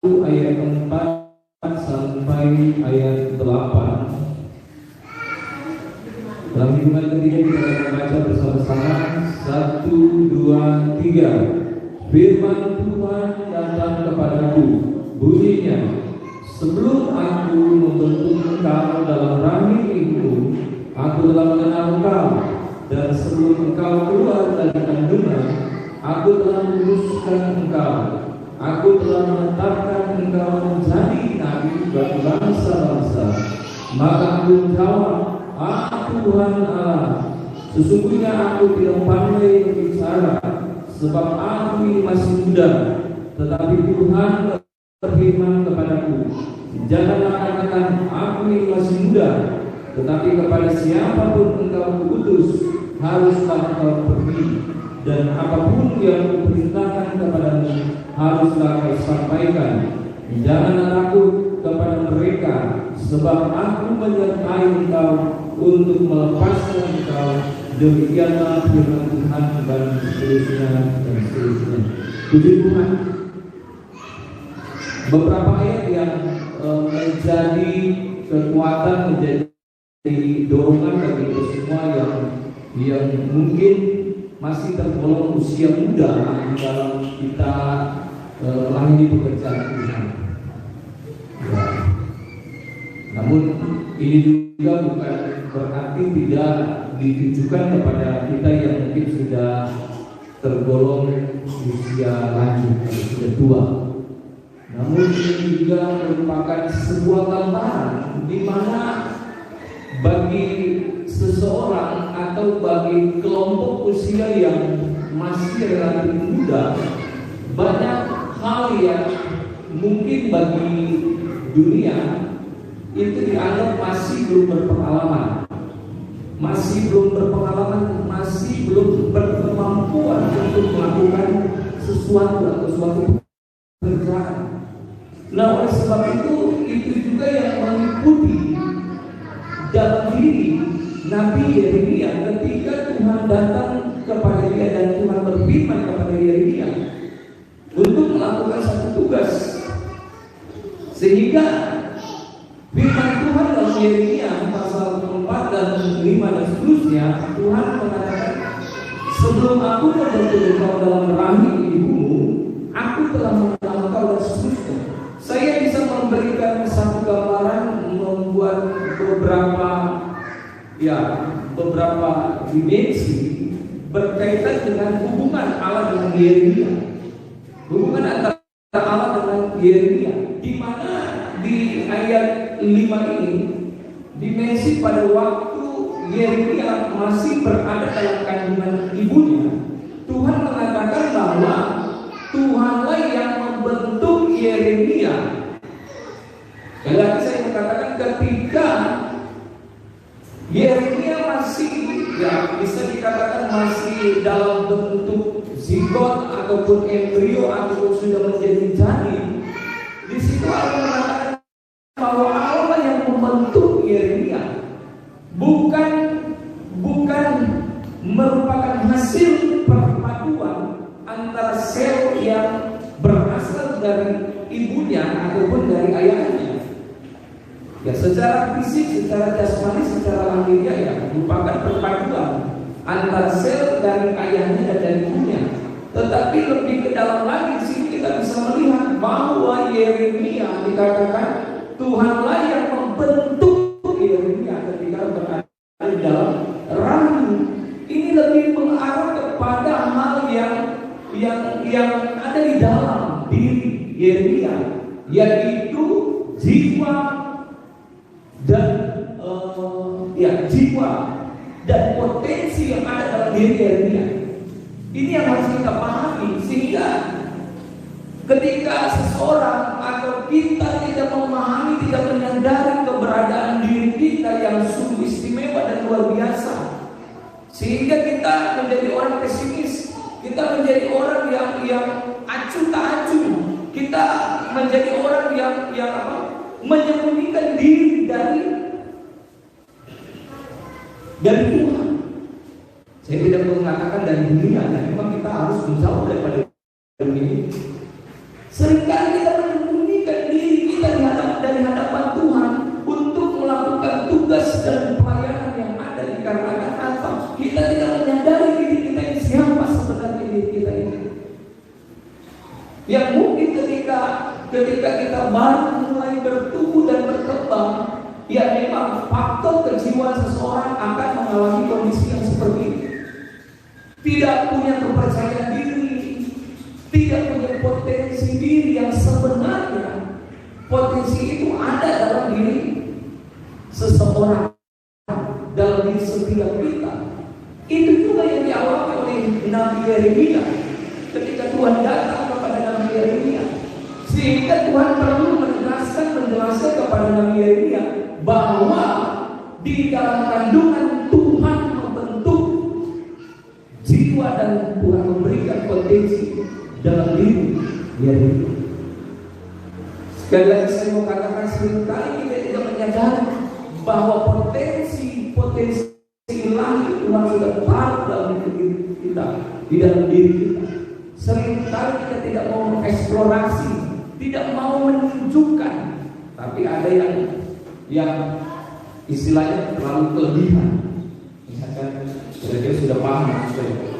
ayat 4 sampai ayat 8. Dalam hitungan ketiga kita akan membaca bersama-sama. 1, 2, 3. Firman Tuhan datang kepadaku, bunyinya, sebelum aku membentuk engkau dalam rahim ibumu, aku telah mengenal engkau, dan sebelum engkau keluar dari kandungan, aku telah menguruskan engkau. Aku telah menetapkan engkau menjadi nabi bagi bangsa-bangsa. Maka aku menjawab, Tuhan Allah, sesungguhnya aku tidak pandai berbicara, sebab aku ini masih muda. Tetapi Tuhan berfirman kepadaku, janganlah katakan aku ini masih muda, tetapi kepada siapapun engkau kuutus, haruslah engkau pergi, dan apapun yang kuperintahkan kepadamu, haruslah kau sampaikan. Janganlah takut kepada mereka, sebab aku menyertai engkau untuk melepaskan engkau. Demikianlah firman Tuhan, dan seterusnya dan seterusnya. Puji Tuhan. Beberapa ayat yang menjadi kekuatan, menjadi dorongan bagi kita semua yang mungkin masih tergolong usia muda dalam kita melayani pekerjaan Tuhan. Ya. Namun ini juga bukan berarti tidak ditujukan kepada kita yang mungkin sudah tergolong usia lanjut atau sudah tua. Namun ini juga merupakan sebuah gambaran di mana bagi seseorang atau bagi kelompok usia yang masih relatif muda, banyak hal yang mungkin bagi dunia itu dianggap masih belum berpengalaman, masih belum berkemampuan untuk melakukan sesuatu atau suatu pekerjaan. Nah, oleh sebab itu juga yang mengikuti dalam diri Nabi Yeremia ketika Tuhan datang kepada dia dan Tuhan berfirman kepada Yeremia untuk melakukan satu tugas, sehingga firman Tuhan dalam Yeremia pasal 4 dan 5 dan seterusnya, Tuhan mengatakan, sebelum aku membentuk engkau dalam rahim ibumu, aku telah mengenal engkau, dan seterusnya. Saya bisa memberikan satu gambaran, membuat beberapa dimensi berkaitan dengan hubungan Allah dengan Yeremia, hubungan antara Allah dengan Yeremia, di mana di ayat 5 ini dimensi pada waktu Yeremia masih berada dalam kandungan ibunya, Tuhan mengatakan bahwa Tuhanlah yang membentuk Yeremia. Sekali lagi saya mengatakan, ketika Yeremia masih, bisa dikatakan masih dalam bentuk zigot ataupun embrio ataupun sudah menjadi janin, di situ Allah mengatakan bahwa Allah yang membentuk Yeremia, bukan merupakan hasil perpaduan antara sel yang berasal dari ibunya ataupun dari ayahnya. Ya, secara fisik, secara jasmani, secara lahiriah, ya, merupakan perpaduan antara sel dari ayahnya dan dari ibunya. Tetapi lebih ke dalam lagi, di sini kita bisa melihat bahwa Yeremia dikatakan Tuhanlah yang membentuk Yeremia ketika berada di dalam rahim. Ini lebih mengarah kepada hal yang ada di dalam diri Yeremia, yaitu jiwa dan potensi yang ada dalam diri Yeremia. Ini yang harus kita pahami, sehingga ketika seseorang atau kita tidak memahami, tidak menyadari keberadaan diri kita yang sungguh istimewa dan luar biasa, sehingga kita menjadi orang pesimis, kita menjadi orang yang acuh tak acuh, kita menjadi orang yang menyembunyikan diri dari Tuhan. Saya tidak perlu mengatakan dari dunia, dan memang kita harus menjauh daripada dunia. Seringkali kita menyembunyikan ketika kita baru mulai bertumbuh dan berkembang, ya memang faktor kejiwaan seseorang akan mengalami kondisi yang seperti ini. Tidak punya kepercayaan diri, tidak punya potensi diri yang sebenarnya. Potensi itu ada dalam diri seseorang, dalam diri setiap kita. Itu juga yang dialami oleh Nabi Yeremia ketika Tuhan datang kepada Nabi Yeremia, sehingga Tuhan perlu menjelaskan kepada Nabi Yeremia bahwa di dalam kandungan Tuhan membentuk jiwa dan Tuhan memberikan potensi dalam diri Yeremia. Sekali lagi saya mau katakan, seringkali kita tidak menyadari bahwa potensi ilahi Tuhan sudah taruh dalam diri kita, di dalam diri kita. Seringkali kita tidak mau mengeksplorasi, tidak mau menunjukkan, tapi ada yang istilahnya terlalu kelebihan. Misalkan kira-kira sudah paham maksudnya,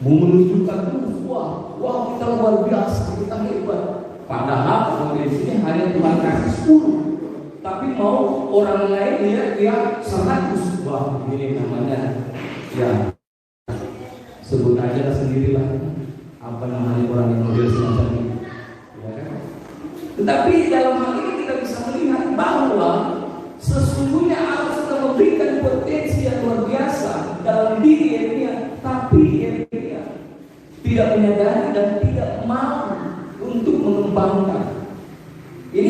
mau menunjukkan wah kita luar biasa, kita hebat. Padahal potensinya hanya Tuhan kasih 10, tapi mau orang lain lihat dia 100. Wah, ini namanya ya sebut aja lah sendirilah apa namanya orang yang model semacam ini, ya kan? Tetapi dalam hal ini kita bisa melihat bahwa sesungguhnya Allah sudah memberikan potensi yang luar biasa dalam diri Yeremia, tapi Yeremia tidak menyadari dan tidak mau untuk mengembangkan. Ini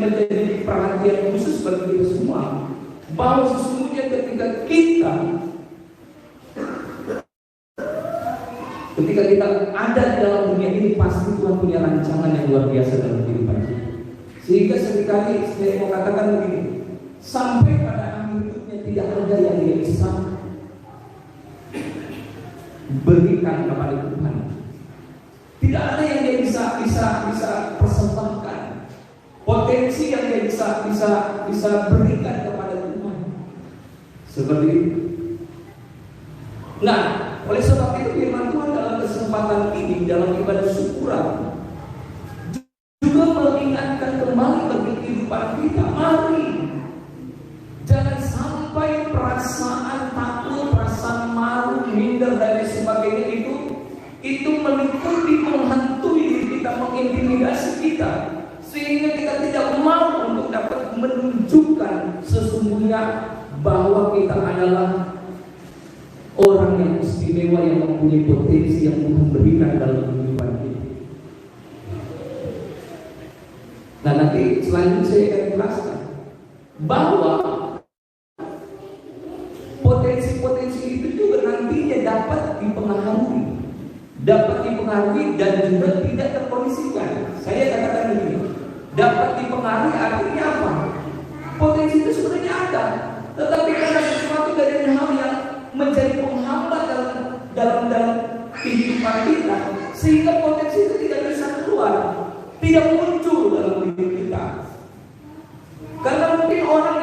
menjadi perhatian khusus bagi kita semua, bahwa sesungguhnya ketika kita ada di dalam dunia ini, pasti Tuhan punya rancangan yang luar biasa dalam kehidupan kita. Sehingga seringkali saya mau katakan begini, sampai pada akhir hidupnya tidak ada yang dia bisa berikan kepada Tuhan. Tidak ada yang dia bisa persembahkan, potensi yang dia bisa berikan kepada Tuhan seperti itu. Nah, oleh sebab itu firman Tuhan dalam kesempatan ini, dalam ibadah syukuran, juga mengingatkan kembali bagi kehidupan kita. Mari jangan sampai perasaan takut, perasaan malu, minder dan sebagainya itu meliputi, menghantui diri kita, mengintimidasi kita, sehingga kita tidak mau untuk dapat menunjukkan sesungguhnya bahwa kita adalah orang yang istimewa, yang mempunyai potensi yang Tuhan berikan dalam kehidupan kita. Nah, nanti selanjutnya saya akan jelaskan bahwa potensi-potensi itu juga nantinya dapat dipengaruhi dan juga tidak terkondisikan. Saya katakan begini, dapat dipengaruhi artinya apa? Potensi itu sebenarnya ada, tetapi karena sesuatu dari hal yang menjadi penghambat dalam kehidupan kita, sehingga potensi itu tidak bisa keluar, tidak muncul dalam diri kita. Karena mungkin orang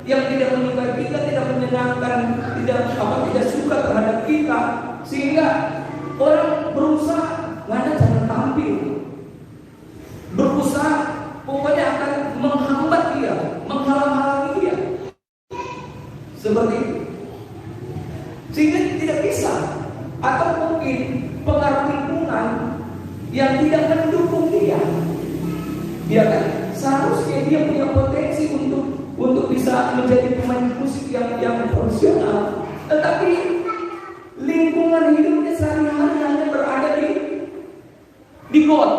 yang tidak menyukai kita, tidak menyenangkan, tidak suka terhadap kita, sehingga orang berusaha jangan tampil, berusaha pokoknya akan menghambat dia, menghalang-halangi dia, seperti itu. Sehingga tidak bisa, atau mungkin pengaruh lingkungan yang tidak mendukung dia, kan? Seharusnya dia punya potensi untuk bisa menjadi pemain musik yang profesional, tetapi lingkungan hidupnya sehari-hari hanya berada di got.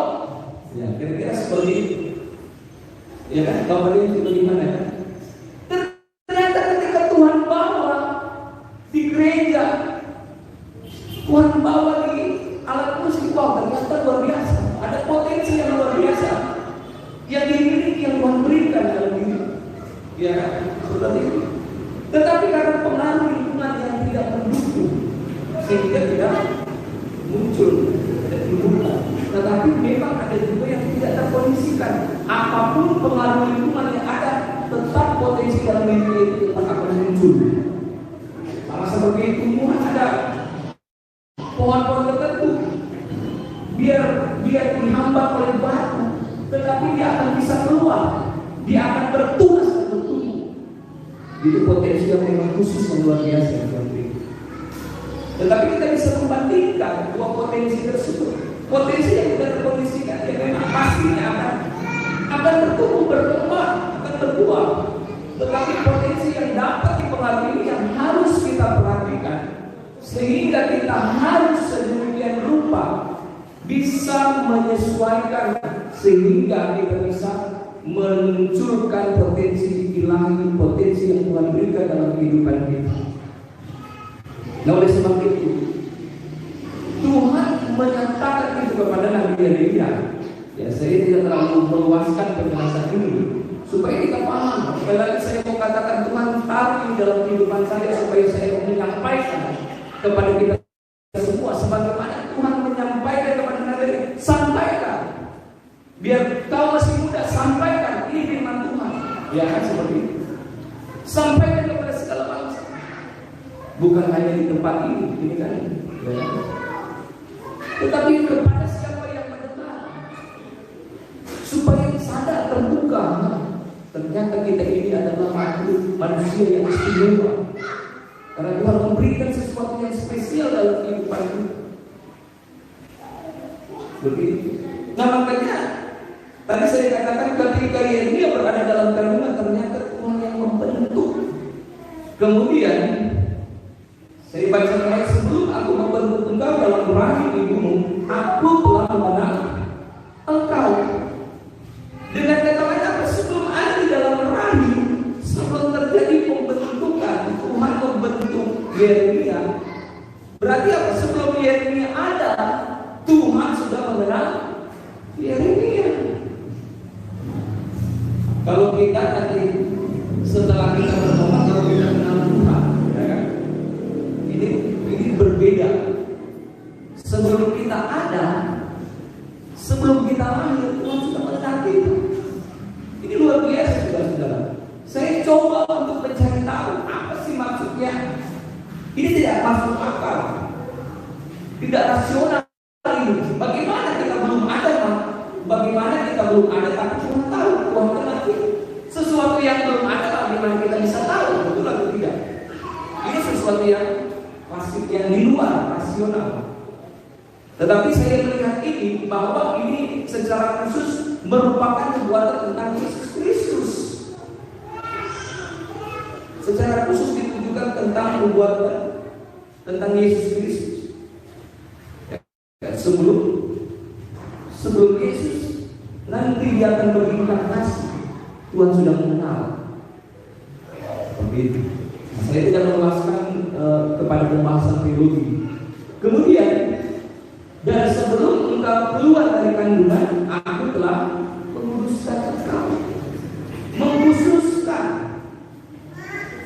Ya, kira-kira seperti itu. Ya kan? Kabarnya itu bagaimana? Ternyata ketika Tuhan bawa di gereja, Tuhan bawa di alat musik, ternyata luar biasa. Ada potensi yang luar biasa yang dimiliki, yang Tuhan berikan dalam diri. Ya kan? Seperti itu. Tetapi karena pengaruh lingkungan yang tidak mendukung, sehingga tidak muncul, tidak timbulkan. Tetapi memang ada juga yang tidak terkondisikan. Apapun pengaruh lingkungan yang ada, tetap potensi dalam diri itu tetap akan muncul. Sama seperti tumbuhan ada pohon-pohon tertentu, biar dihambat oleh batu, lagi dia akan bisa keluar, dia akan bertunas dan bertumbuh. Itu potensi yang memang khusus yang luar biasa yang Tuhan berikan. Tetapi kita bisa membandingkan dua potensi tersebut. Potensi yang sudah terkondisikan ya memang pastinya akan bertumbuh, berkembang, akan berbuah. Tetapi potensi yang dapat dipengaruhi yang harus kita perhatikan, sehingga kita harus sedemikian rupa bisa menyesuaikan, sehingga kita bisa memunculkan potensi ilahi, potensi yang Tuhan berikan dalam kehidupan kita. Nah, oleh sebab itu Tuhan menyatakan itu kepada Nabi Yeremia. Ya, saya tidak terlalu meluaskan penjelasan ini supaya kita paham. Sekali lagi saya mau katakan, Tuhan taruh dalam kehidupan saya supaya saya menyampaikan kepada kita semua sebagaimana Tuhan menyampaikan kepada Nabi Yeremia. Sampaikan, biar kau masih muda, sampaikan ini firman Tuhan. Ya kan, seperti itu. Sampaikan kepada segala bangsa, bukan hanya di tempat ini kan, ya. Tetapi kepada siapa yang mendengar, supaya sadar, terbuka, ternyata kita ini adalah manusia yang istimewa, karena Tuhan memberikan sesuatu yang spesial dalam kehidupan kita. Begitu. Nah, makanya tadi saya katakan ketika dia berada dalam kandungan, ternyata Tuhan yang membentuk. Kemudian saya baca ayat, sebelum aku membentuk engkau dalam rahim ibumu, aku telah mengenal engkau. Dengan kata lain apa? Sebelum ada di dalam rahim, sebelum terjadi pembentukan, Tuhan membentuk Yeremia. Berarti apa? Sebelum Yeremia ada, Tuhan sudah mengenal Yeremia. Kalau kita nanti setelah kita bertobat, kalau kita kenal Tuhan, ya kan? Ini berbeda. Sebelum kita ada, sebelum kita lahir, Tuhan sudah mengenal kita. Ini luar biasa, saudara-saudara. Saya coba untuk mencari tahu apa sih maksudnya. Ini tidak masuk akal, tidak rasional ini. Bagaimana kita belum ada, bagaimana kita belum ada, tapi Tuhan tahu, Tuhan kenal kita. Sesuatu yang belum ada, bagaimana kita bisa tahu betul atau tidak? Ini sesuatu yang pasti, yang di luar rasional. Tetapi saya melihat ini, bahwa ini secara khusus merupakan nubuatan tentang Yesus Kristus. Secara khusus ditujukan tentang nubuatan tentang Yesus Kristus. Sebelum Yesus nanti dia akan berinkarnasi, Tuhan sudah mengenal. Begitu. Saya tidak meluaskan kepada pembahasan teologi. Kemudian, dan sebelum engkau keluar dari kandungan, aku telah menguduskan engkau. Mengkhususkan,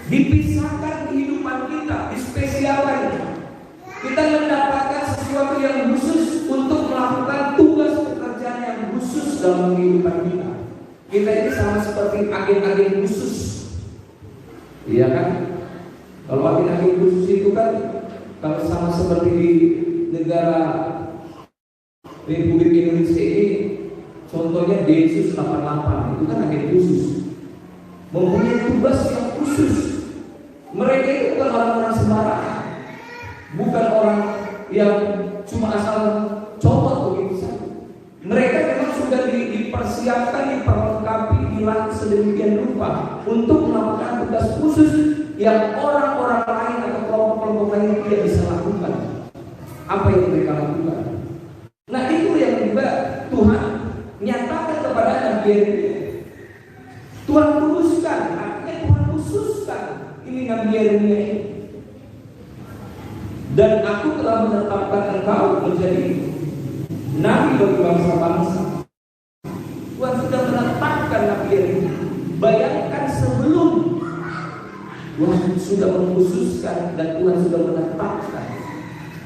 dipisahkan kehidupan kita, dispesialkan. Kita mendapatkan sesuatu yang khusus untuk melakukan tugas pekerjaan yang khusus dalam kehidupan kita. Kita ini sama seperti agen-agen khusus, iya kan? Kalau agen-agen khusus itu kan, kalau sama seperti di negara Republik Indonesia ini, contohnya Densus 88, itu kan agen khusus, mempunyai tugas yang khusus. Mereka itu bukan orang-orang sembarangan, bukan orang yang cuma asal copot begitu saja. Mereka memang sudah dipersiapkan, diperlengkapi, dilatih sedemikian rupa untuk melakukan tugas khusus yang orang-orang lain atau kelompok-kelompok lain tidak bisa lakukan. Apa yang mereka lakukan? Nah, itu yang juga Tuhan nyatakan kepada Nabi Yeremia. Tuhan khususkan, artinya Tuhan khususkan ini Nabi Yeremia ini. Dan aku telah menetapkan engkau menjadi nabi bagi bangsa-bangsa. Tuhan sudah menetapkan Nabi Yeremia. Bayangkan sebelum Tuhan sudah mengkhususkan dan Tuhan sudah menetapkan.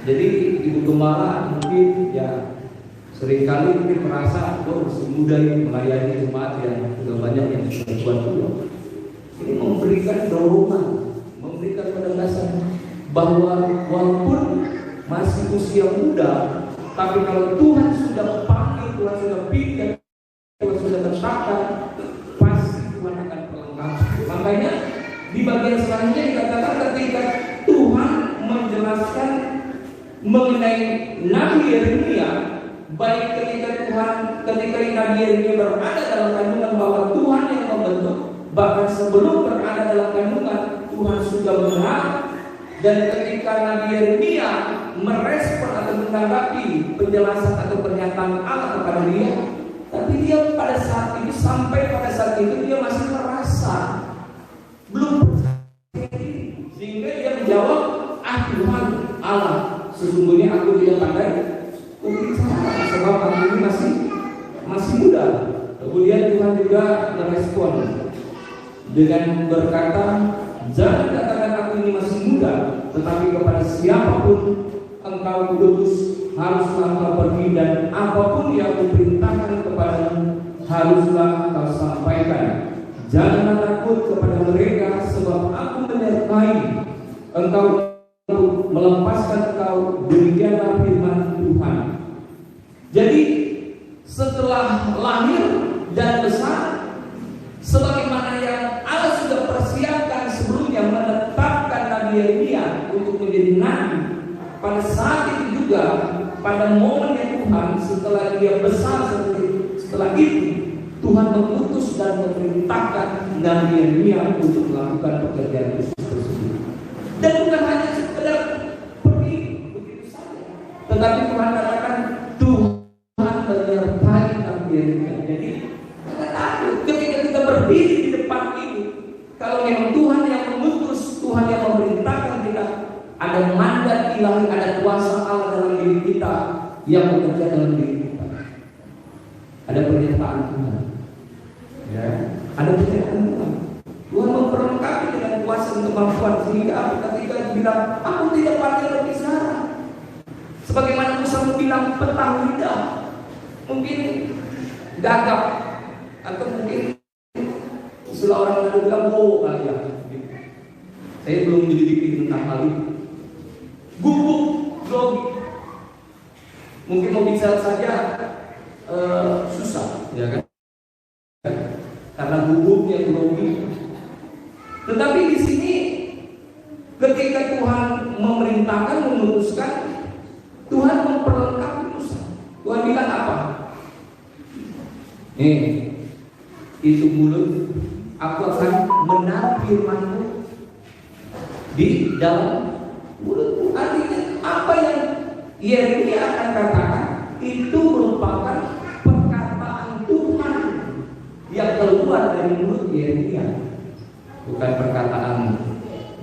Jadi ibu gembala mungkin ya seringkali mungkin merasa masih muda ini melayani jemaat yang sudah banyak yang sudah Tuhan dulu. Ini memberikan dorongan, memberikan penegasan bahwa walaupun masih usia muda, tapi kalau Tuhan sudah panggil, Tuhan sudah pilih Kalau sudah tercapai, pasti Tuhan akan perlengkapi. Makanya di bagian selanjutnya dikatakan ketika Tuhan menjelaskan mengenai Nabi Yeremia, baik ketika Nabi Yeremia berada dalam kandungan bahwa Tuhan yang membentuk, bahkan sebelum berada dalam kandungan Tuhan sudah mengenal, dan ketika Nabi Yeremia merespon atau menanggapi penjelasan atau pernyataan Allah kepada dia, tapi dia pada saat itu, sampai pada saat itu dia masih merasa belum percaya diri, sehingga dia menjawab, Tuhan Allah, sesungguhnya aku tidak pandai berbicara sebab aku ini masih muda. Kemudian Tuhan juga merespon dengan berkata, jangan katakan aku ini masih muda, tetapi kepada siapapun engkau kudus haruslah engkau pergi, dan apapun yang kuperintahkan kepadamu haruslah engkau sampaikan. Janganlah takut kepada mereka, sebab aku menyertai engkau untuk melepaskan engkau. Demikianlah firman Tuhan. Jadi setelah lahir dan besar, sebagaimana yang Allah sudah persiapkan sebelumnya menetapkan Nabi Yeremia untuk menjadi nabi, pada saat itu juga pada momennya Tuhan setelah dia besar setelah itu Tuhan mengutus dan memerintahkan Nabi Yeremia untuk melakukan pekerjaan khusus tersebut. Dan bukan hanya sekedar pergi begitu saja, tetapi Tuhan katakan Tuhan menyertai Nabi Yeremia. Jadi kita takut ketika kita berdiri di depan ini, kalau memang Tuhan yang mengutus, Tuhan yang memerintahkan kita, ada mandat ilahi, ada kuasa Allah dalam diri kita yang bekerja dalam diri kita. Ada pernyataan Tuhan, ya, ada pernyataan Tuhan. Tuhan memperlengkapi dengan kuasa dan kemampuan, sehingga ketika bilang, aku tidak pandai berbicara, sebagaimana Musa bilang petang lidah, mungkin gagap, atau mungkin istilah orang lain bilang bohong kali ya. Saya belum menyelidiki tentang hal itu. Gubuk, grogi, mungkin mau bicara saja susah, ya kan? Karena gubuknya grogi. Tetapi di sini ketika Tuhan memerintahkan, memutuskan, Tuhan memperlengkapi Musa. Tuhan bilang apa? Nih, itu mulut, aku akan menaruh firman-Mu di dalam mulutmu. Artinya apa yang Yeremia akan katakan itu merupakan perkataan Tuhan yang keluar dari mulut Yeremia. Bukan perkataan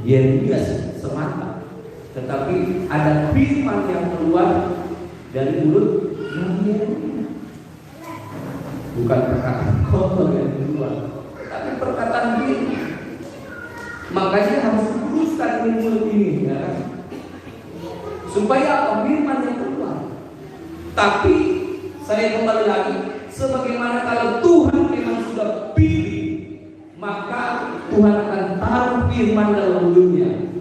Yeremia semata, tetapi ada firman yang keluar dari mulut Yeremia. Bukan perkataan kotor yang keluar, tapi perkataan ini. Makanya harus luruskan mulut ini, ya kan? Supaya apa? Firman yang keluar. Tapi saya kembali lagi, sebagaimana kalau Tuhan memang sudah pilih, maka Tuhan akan taruh firman dalam mulutnya.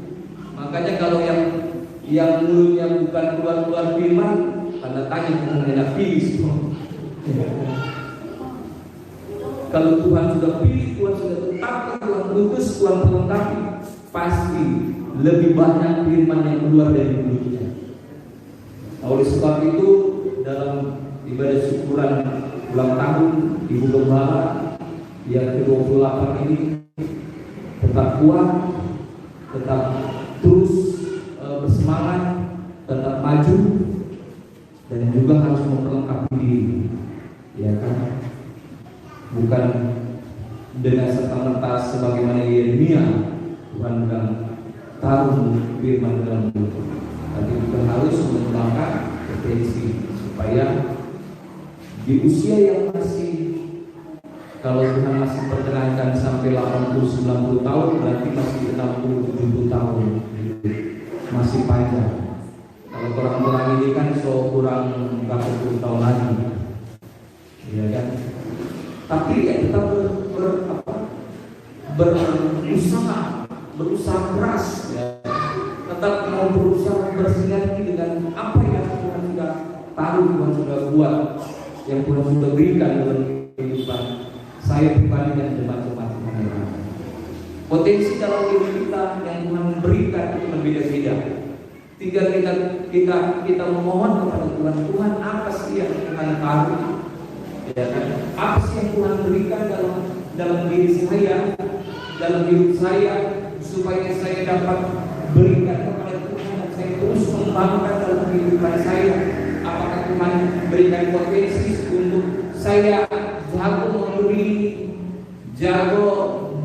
Makanya kalau yang mulutnya bukan keluar firman, tanda tanya mengenai pilih semua. Kalau Tuhan sudah pilih, Tuhan sudah tetapkan, Tuhan utus, Tuhan melengkapi, pasti lebih banyak firman yang keluar dari mulutnya. Oleh sebab itu dalam ibadah syukuran ulang tahun Ibu Gembala yang ke-28 ini, tetap kuat, tetap terus bersemangat, tetap maju, dan juga harus memperlengkapi diri, ya kan? Bukan dengan serta-merta sebagaimana Yeremia Tuhan bilang taruh firman dalam mulut, tapi kita harus mengembangkan potensi supaya di usia yang masih, kalau Tuhan masih perkenankan sampai 80-90 tahun, berarti masih 60-70 tahun, masih panjang. Kalau orang-orang ini kan so kurang 40 tahun lagi, ya kan? Tapi ya tetap berusaha keras, ya. Tetap mau berusaha bersinergi dengan apa yang Tuhan sudah taruh, Tuhan sudah buat, yang Tuhan sudah berikan dalam diri saya pribadi dan jemaat-jemaat yang lain. Potensi dalam diri kita yang Tuhan berikan itu berbeda-beda. Tinggal kita memohon kepada Tuhan, Tuhan apa sih yang Tuhan tahu? Ya kan? Apa sih yang Tuhan berikan dalam diri saya, dalam hidup saya, supaya saya dapat berikan kepada Tuhan dan saya terus mengembangkan dalam kehidupan saya. Apakah Tuhan berikan potensi untuk saya jago memberi, jago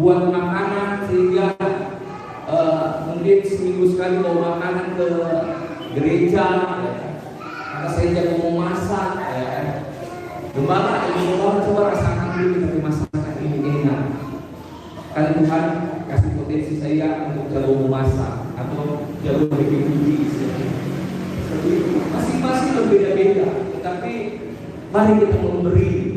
buat makanan sehingga mungkin seminggu sekali bawa makanan ke gereja, karena saya jago memasak. Gembala ini coba rasakan dulu kita masakan ini enak. Kan Tuhan kasih potensi saya untuk jago memasak atau jago bikin uji. Masing-masing berbeda-beda, tetapi mari kita memberi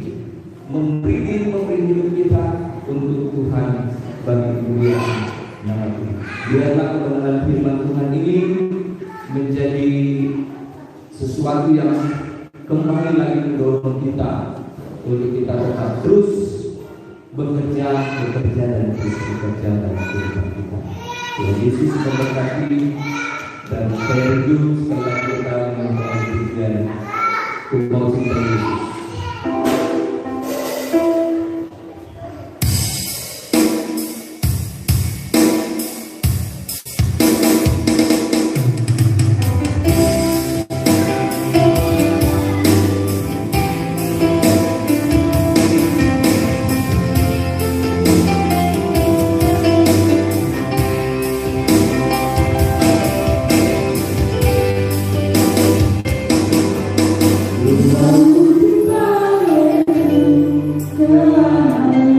hidup kita untuk Tuhan bagi kemuliaan nama Tuhan. Biarlah kebenaran firman Tuhan ini menjadi sesuatu yang kembali lagi mendorong kita untuk kita tetap terus bekerja dan terus bekerja dalam kehidupan kita. Tuhan Yesus memberkati, dan saya rindu sekali lagi kita mengucapkan pujian untuk Tuhan Yesus. Tuhan